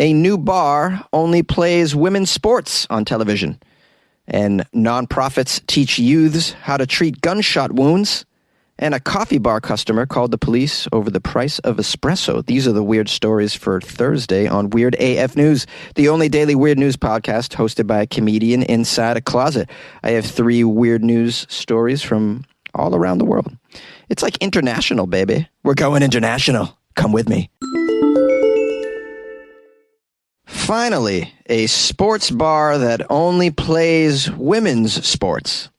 A new bar only plays women's sports on television. And nonprofits teach youths how to treat gunshot wounds. And a coffee bar customer called the police over the price of espresso. These are the weird stories for Thursday on Weird AF News, the only daily weird news podcast hosted by a comedian inside a closet. I have 3 weird news stories from all around the world. It's like international, baby. We're going international. Come with me. Finally, a sports bar that only plays women's sports.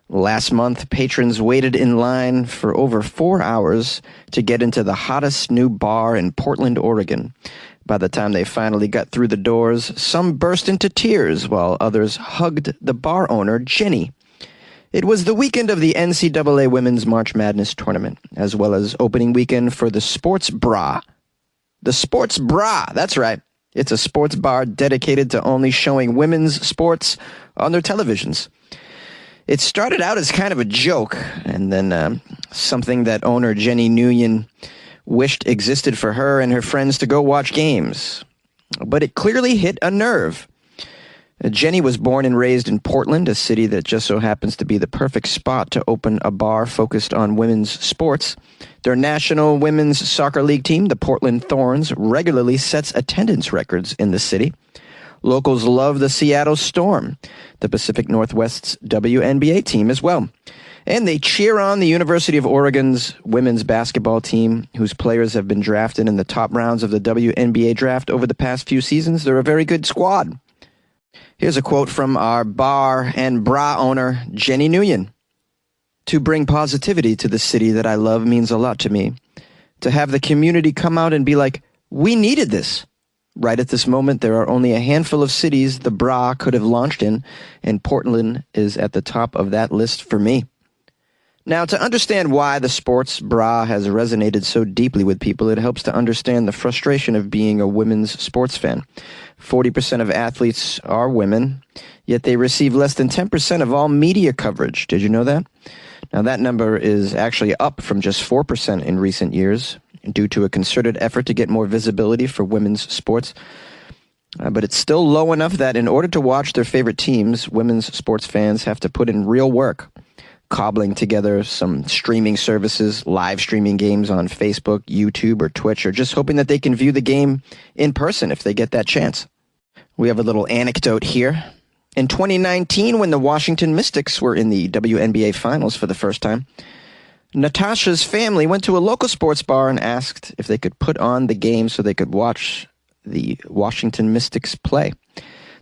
Last month, patrons waited in line for over 4 hours to get into the hottest new bar in Portland, Oregon. By the time they finally got through the doors, some burst into tears while others hugged the bar owner, Jenny. It was the weekend of the NCAA Women's March Madness Tournament, as well as opening weekend for the Sports Bra. The Sports Bra, that's right. It's a sports bar dedicated to only showing women's sports on their televisions. It started out as kind of a joke, and then something that owner Jenny Nguyen wished existed for her and her friends to go watch games. But it clearly hit a nerve. Jenny was born and raised in Portland, a city that just so happens to be the perfect spot to open a bar focused on women's sports. Their National Women's Soccer League team, the Portland Thorns, regularly sets attendance records in the city. Locals love the Seattle Storm, the Pacific Northwest's WNBA team as well. And they cheer on the University of Oregon's women's basketball team, whose players have been drafted in the top rounds of the WNBA draft over the past few seasons. They're a very good squad. Here's a quote from our bar and bra owner, Jenny Nguyen. To bring positivity to the city that I love means a lot to me. To have the community come out and be like, we needed this. Right at this moment, there are only a handful of cities the bra could have launched in, and Portland is at the top of that list for me. Now, to understand why the sports bra has resonated so deeply with people, it helps to understand the frustration of being a women's sports fan. 40% of athletes are women, yet they receive less than 10% of all media coverage. Did you know that? Now, that number is actually up from just 4% in recent years, due to a concerted effort to get more visibility for women's sports. But it's still low enough that in order to watch their favorite teams, women's sports fans have to put in real work, cobbling together some streaming services, live streaming games on Facebook, YouTube, or Twitch, or just hoping that they can view the game in person if they get that chance. We have a little anecdote here. In 2019, when the Washington Mystics were in the WNBA Finals for the first time, Natasha's family went to a local sports bar and asked if they could put on the game so they could watch the Washington Mystics play.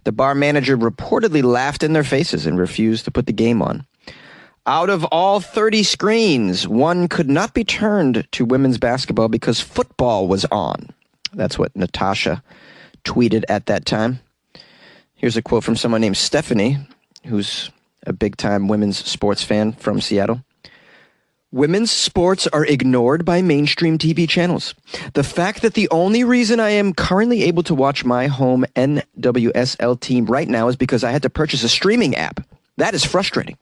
The bar manager reportedly laughed in their faces and refused to put the game on. Out of all 30 screens, one could not be turned to women's basketball because football was on. That's what Natasha tweeted at that time. Here's a quote from someone named Stephanie, who's a big-time women's sports fan from Seattle. Women's sports are ignored by mainstream TV channels. The fact that the only reason I am currently able to watch my home NWSL team right now is because I had to purchase a streaming app. That is frustrating.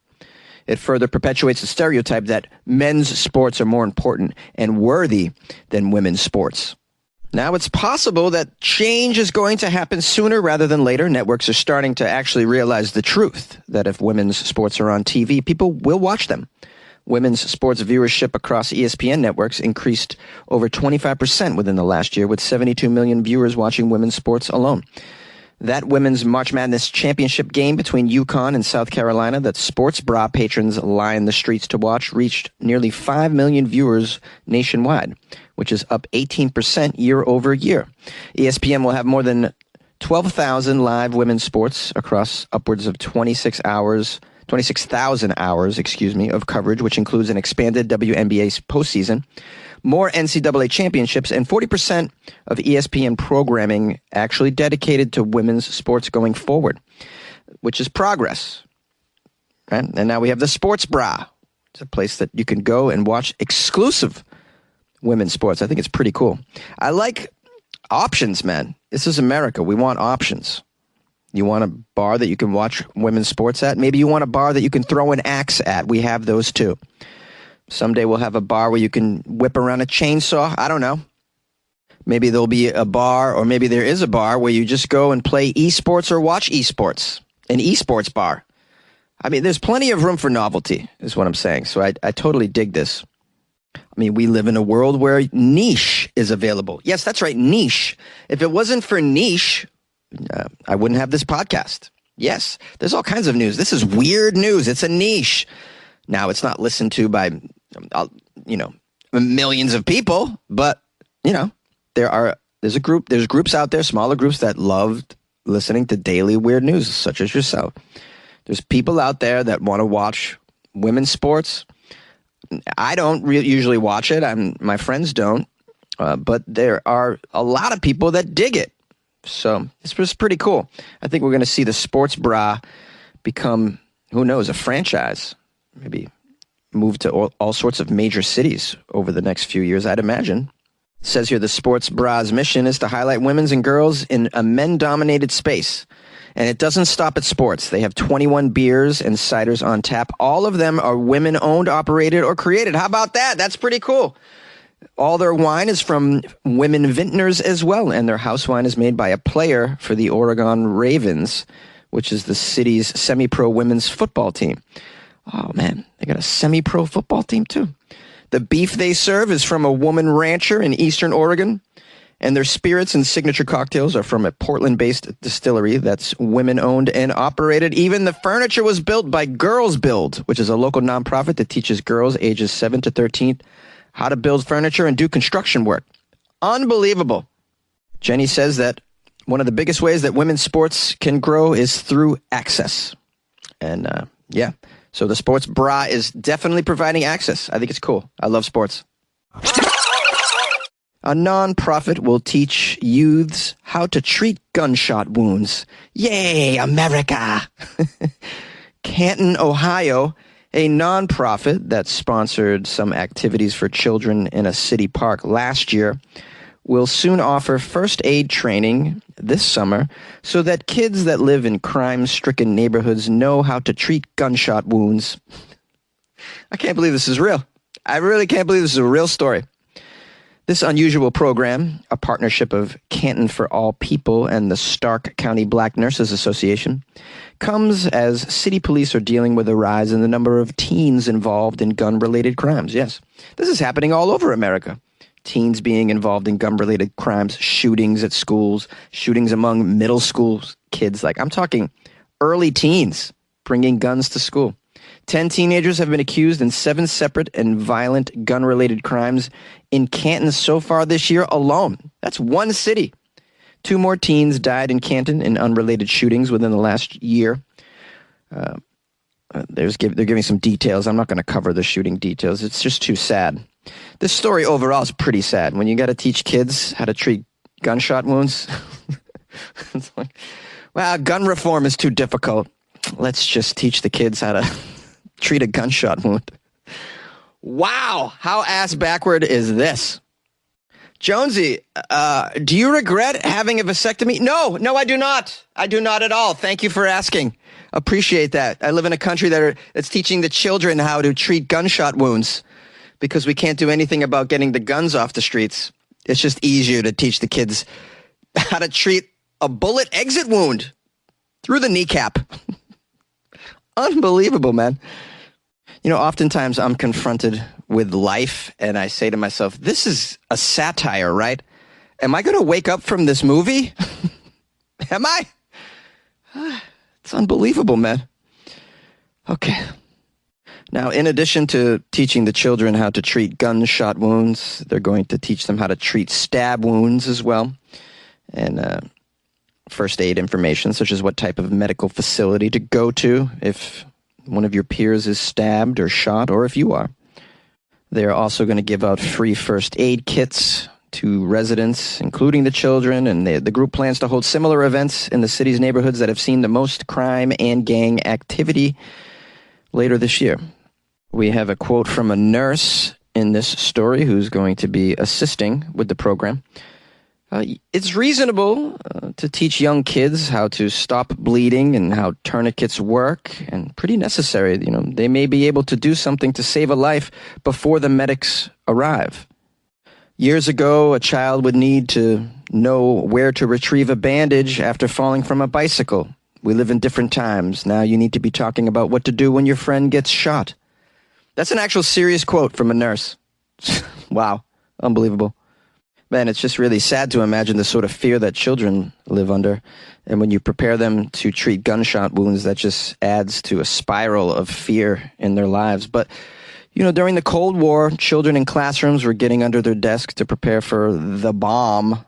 It further perpetuates the stereotype that men's sports are more important and worthy than women's sports. Now, it's possible that change is going to happen sooner rather than later. Networks are starting to actually realize the truth that if women's sports are on TV, people will watch them. Women's sports viewership across ESPN networks increased over 25% within the last year, with 72 million viewers watching women's sports alone. That women's March Madness championship game between UConn and South Carolina that sports bra patrons line the streets to watch reached nearly 5 million viewers nationwide, which is up 18% year over year. ESPN will have more than 12,000 live women's sports across upwards of 26,000 hours, of coverage, which includes an expanded WNBA postseason, more NCAA championships, and 40% of ESPN programming actually dedicated to women's sports going forward, which is progress. Right? And now we have the Sports Bra. It's a place that you can go and watch exclusive women's sports. I think it's pretty cool. I like options, man. This is America. We want options. You want a bar that you can watch women's sports at? Maybe you want a bar that you can throw an axe at. We have those too. Someday we'll have a bar where you can whip around a chainsaw. I don't know. Maybe there'll be a bar, or maybe there is a bar where you just go and play esports or watch esports. An esports bar. I mean, there's plenty of room for novelty, is what I'm saying. So I totally dig this. I mean, we live in a world where niche is available. Yes, that's right, niche. If it wasn't for niche, I wouldn't have this podcast. Yes, there's all kinds of news. This is weird news. It's a niche. Now, it's not listened to by, millions of people, but, there's groups out there, smaller groups that loved listening to daily weird news, such as yourself. There's people out there that want to watch women's sports. I don't usually watch it. My friends don't, but there are a lot of people that dig it. So this was pretty cool. I think we're going to see the sports bra become, who knows, a franchise. Maybe move to all sorts of major cities over the next few years, I'd imagine. It says here the sports bra's mission is to highlight women's and girls in a men-dominated space. And it doesn't stop at sports. They have 21 beers and ciders on tap. All of them are women-owned, operated, or created. How about that? That's pretty cool. All their wine is from women vintners as well, and their house wine is made by a player for the Oregon Ravens, which is the city's semi-pro women's football team. Oh, man, they got a semi-pro football team, too. The beef they serve is from a woman rancher in eastern Oregon, and their spirits and signature cocktails are from a Portland-based distillery that's women-owned and operated. Even the furniture was built by Girls Build, which is a local nonprofit that teaches girls ages 7 to 13 how to build furniture and do construction work. Unbelievable. Jenny says that one of the biggest ways that women's sports can grow is through access. And so the sports bra is definitely providing access. I think it's cool. I love sports. A nonprofit will teach youths how to treat gunshot wounds. Yay, America! Canton, Ohio, a nonprofit that sponsored some activities for children in a city park last year, will soon offer first aid training this summer so that kids that live in crime-stricken neighborhoods know how to treat gunshot wounds. I can't believe this is real. I really can't believe this is a real story. This unusual program, a partnership of Canton for All People and the Stark County Black Nurses Association, comes as city police are dealing with a rise in the number of teens involved in gun-related crimes. Yes, this is happening all over America. Teens being involved in gun-related crimes, shootings at schools, shootings among middle school kids. Like, I'm talking early teens bringing guns to school. 10 teenagers have been accused in 7 separate and violent gun-related crimes in Canton so far this year alone. That's one city. 2 more teens died in Canton in unrelated shootings within the last year. They're giving some details. I'm not going to cover the shooting details. It's just too sad. This story overall is pretty sad. When you got to teach kids how to treat gunshot wounds, it's like, well, gun reform is too difficult. Let's just teach the kids how to treat a gunshot wound. Wow, how ass backward is this? Jonesy, do you regret having a vasectomy? No, I do not. I do not at all. Thank you for asking. Appreciate that. I live in a country that's teaching the children how to treat gunshot wounds because we can't do anything about getting the guns off the streets. It's just easier to teach the kids how to treat a bullet exit wound through the kneecap. Unbelievable, man. You know, oftentimes I'm confronted with life and I say to myself, this is a satire, right? Am I going to wake up from this movie? Am I? It's unbelievable, man. Okay. Now, in addition to teaching the children how to treat gunshot wounds, they're going to teach them how to treat stab wounds as well. And first aid information, such as what type of medical facility to go to if one of your peers is stabbed or shot, or if you are. They're also going to give out free first aid kits to residents, including the children, and the group plans to hold similar events in the city's neighborhoods that have seen the most crime and gang activity later this year. We have a quote from a nurse in this story who's going to be assisting with the program. It's reasonable to teach young kids how to stop bleeding and how tourniquets work, and pretty necessary. You know, they may be able to do something to save a life before the medics arrive. Years ago, a child would need to know where to retrieve a bandage after falling from a bicycle. We live in different times. Now you need to be talking about what to do when your friend gets shot. That's an actual serious quote from a nurse. Wow. Unbelievable. Man, it's just really sad to imagine the sort of fear that children live under. And when you prepare them to treat gunshot wounds, that just adds to a spiral of fear in their lives. But, you know, during the Cold War, children in classrooms were getting under their desk to prepare for the bomb.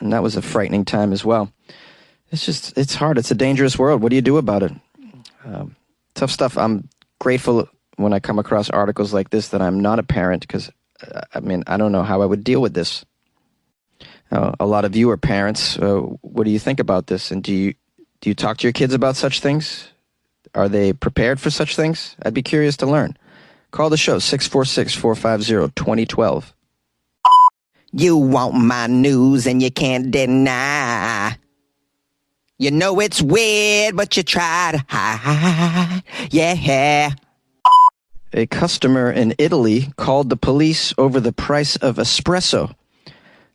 And that was a frightening time as well. It's hard. It's a dangerous world. What do you do about it? Tough stuff. I'm grateful when I come across articles like this that I'm not a parent because, I don't know how I would deal with this. A lot of you are parents. What do you think about this? And do you talk to your kids about such things? Are they prepared for such things? I'd be curious to learn. Call the show, 646-450-2012. You want my news and you can't deny. You know it's weird, but you try to hide. Yeah. A customer in Italy called the police over the price of espresso.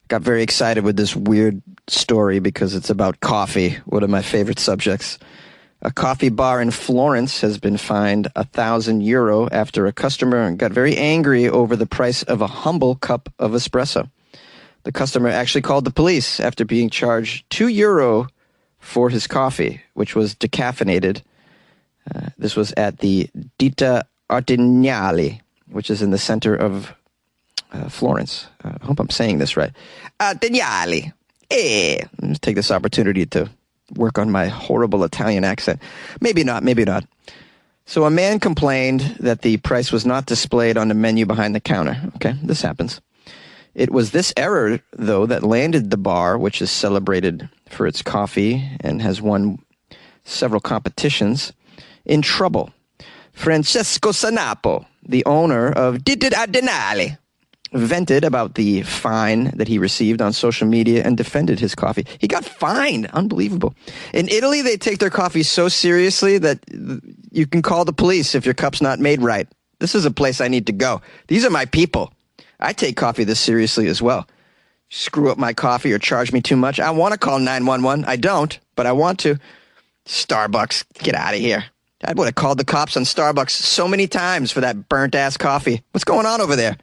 Got very excited with this weird story because it's about coffee, one of my favorite subjects. A coffee bar in Florence has been fined €1,000 after a customer got very angry over the price of a humble cup of espresso. The customer actually called the police after being charged €2 for his coffee, which was decaffeinated. This was at the Ditta Artignali, which is in the center of Florence. I hope I'm saying this right. Artignali. Let's take this opportunity to work on my horrible Italian accent. Maybe not. So a man complained that the price was not displayed on the menu behind the counter. Okay, this happens. It was this error, though, that landed the bar, which is celebrated for its coffee and has won several competitions, in trouble. Francesco Sanapo, the owner of Ditta Artignali, vented about the fine that he received on social media and defended his coffee. He got fined. Unbelievable. In Italy, they take their coffee so seriously that you can call the police if your cup's not made right. This is a place I need to go. These are my people. I take coffee this seriously as well. Screw up my coffee or charge me too much, I want to call 911. I don't, but I want to. Starbucks, get out of here. I would have called the cops on Starbucks so many times for that burnt-ass coffee. What's going on over there?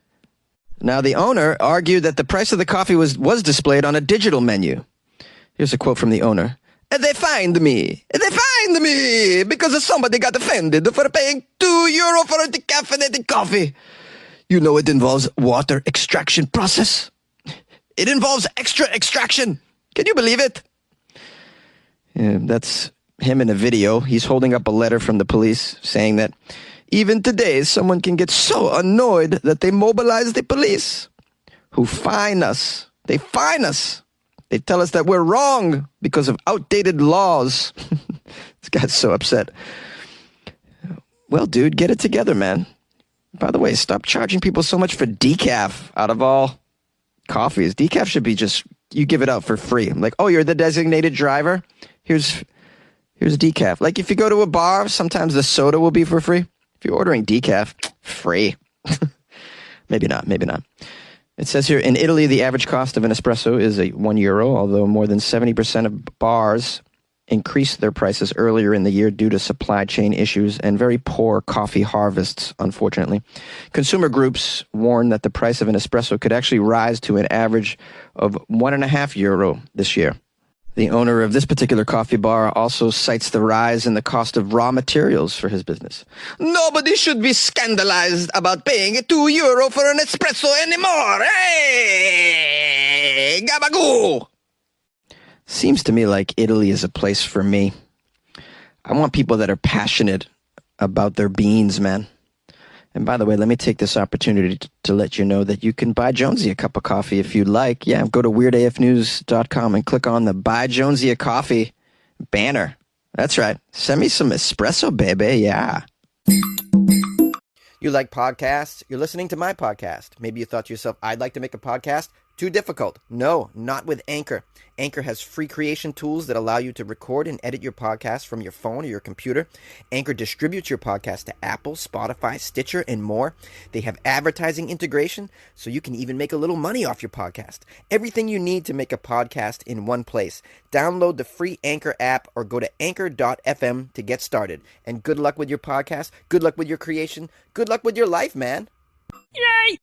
Now, the owner argued that the price of the coffee was displayed on a digital menu. Here's a quote from the owner. They fined me because somebody got offended for paying €2 for a decaffeinated coffee. You know it involves water extraction process. It involves extra extraction. Can you believe it? Yeah, that's him in a video. He's holding up a letter from the police saying that even today, someone can get so annoyed that they mobilize the police, who fine us. They fine us. They tell us that we're wrong because of outdated laws. This guy's so upset. Well, dude, get it together, man. By the way, stop charging people so much for decaf out of all coffees. Decaf should be just, you give it out for free. Like, oh, you're the designated driver? Here's decaf. Like if you go to a bar, sometimes the soda will be for free. If you're ordering decaf, free. Maybe not. It says here, in Italy, the average cost of an espresso is €1, although more than 70% of bars increased their prices earlier in the year due to supply chain issues and very poor coffee harvests, unfortunately. Consumer groups warn that the price of an espresso could actually rise to an average of €1.50 this year. The owner of this particular coffee bar also cites the rise in the cost of raw materials for his business. Nobody should be scandalized about paying €2 for an espresso anymore. Hey, gabagoo! Seems to me like Italy is a place for me. I want people that are passionate about their beans, man. And by the way, let me take this opportunity to let you know that you can buy Jonesy a cup of coffee if you'd like. Yeah, go to weirdafnews.com and click on the Buy Jonesy a Coffee banner. That's right. Send me some espresso, baby. Yeah. You like podcasts? You're listening to my podcast. Maybe you thought to yourself, I'd like to make a podcast. Too difficult? No, not with Anchor. Anchor has free creation tools that allow you to record and edit your podcast from your phone or your computer. Anchor distributes your podcast to Apple, Spotify, Stitcher, and more. They have advertising integration, so you can even make a little money off your podcast. Everything you need to make a podcast in one place. Download the free Anchor app or go to anchor.fm to get started. And good luck with your podcast. Good luck with your creation. Good luck with your life, man. Yay!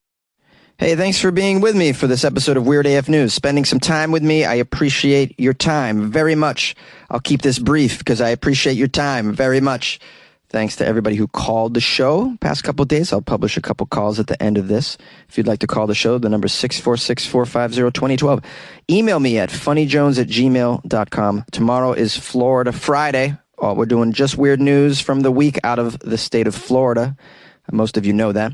Hey, thanks for being with me for this episode of Weird AF News. Spending some time with me. I appreciate your time very much. I'll keep this brief because I appreciate your time very much. Thanks to everybody who called the show past couple of days. I'll publish a couple calls at the end of this. If you'd like to call the show, the number is 646-450-2012. Email me at funnyjones@gmail.com. Tomorrow is Florida Friday. We're doing just weird news from the week out of the state of Florida. Most of you know that.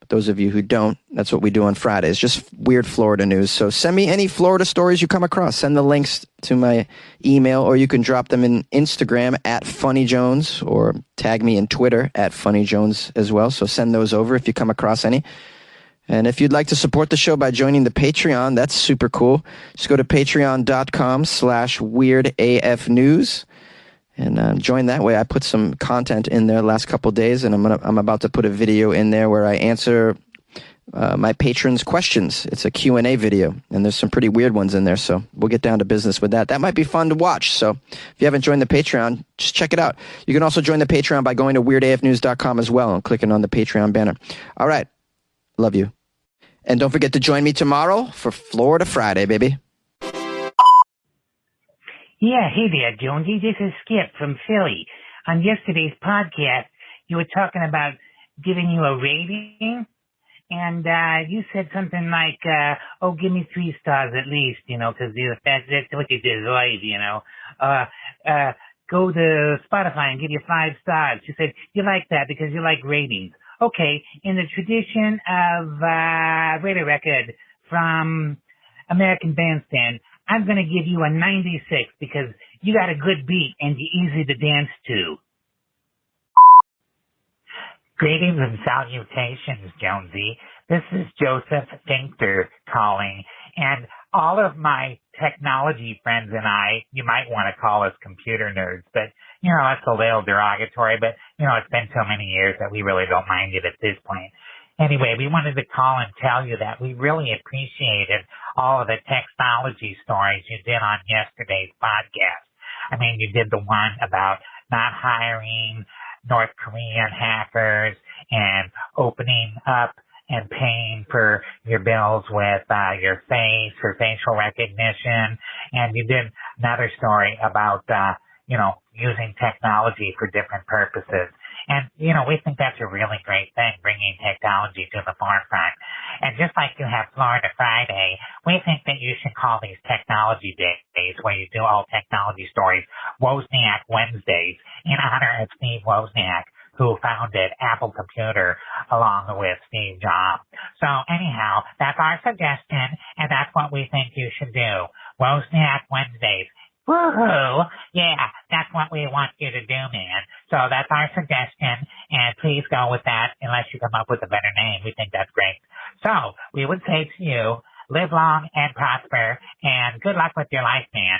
Those of you who don't, that's what we do on Fridays, just weird Florida news. So send me any Florida stories you come across. Send the links to my email, or you can drop them in Instagram at funnyjones, or tag me in Twitter at funnyjones as well. So send those over if you come across any. And if you'd like to support the show by joining the Patreon, that's super cool. Just go to patreon.com/weirdafnews. And join that way. I put some content in there last couple days, and I'm about to put a video in there where I answer my patrons' questions. It's a Q&A video, and there's some pretty weird ones in there, so we'll get down to business with that. That might be fun to watch, so if you haven't joined the Patreon, just check it out. You can also join the Patreon by going to weirdafnews.com as well and clicking on the Patreon banner. All right. Love you. And don't forget to join me tomorrow for Florida Friday, baby. Yeah, hey there, Jonesy. This is Skip from Philly. On yesterday's podcast, you were talking about giving you a rating, and you said something like, give me 3 stars at least, because that's what you deserve, go to Spotify and give you 5 stars. You said you like that because you like ratings. Okay, in the tradition of radio record from American Bandstand, I'm going to give you a 96 because you got a good beat and you're easy to dance to. Greetings and salutations, Jonesy. This is Joseph Dinkter calling, and all of my technology friends and I, you might want to call us computer nerds, but, that's a little derogatory, but, it's been so many years that we really don't mind it at this point. Anyway, we wanted to call and tell you that we really appreciated all of the technology stories you did on yesterday's podcast. I mean, you did the one about not hiring North Korean hackers and opening up and paying for your bills with your face for facial recognition. And you did another story about, using technology for different purposes. And, we think that's a really great thing, bringing technology to the forefront. And just like you have Florida Friday, we think that you should call these technology days where you do all technology stories Wozniak Wednesdays in honor of Steve Wozniak, who founded Apple Computer along with Steve Jobs. So anyhow, that's our suggestion, and that's what we think you should do. Wozniak Wednesdays. Woohoo! Yeah, that's what we want you to do, man. So that's our suggestion, and please go with that unless you come up with a better name. We think that's great. So we would say to you, live long and prosper, and good luck with your life, man.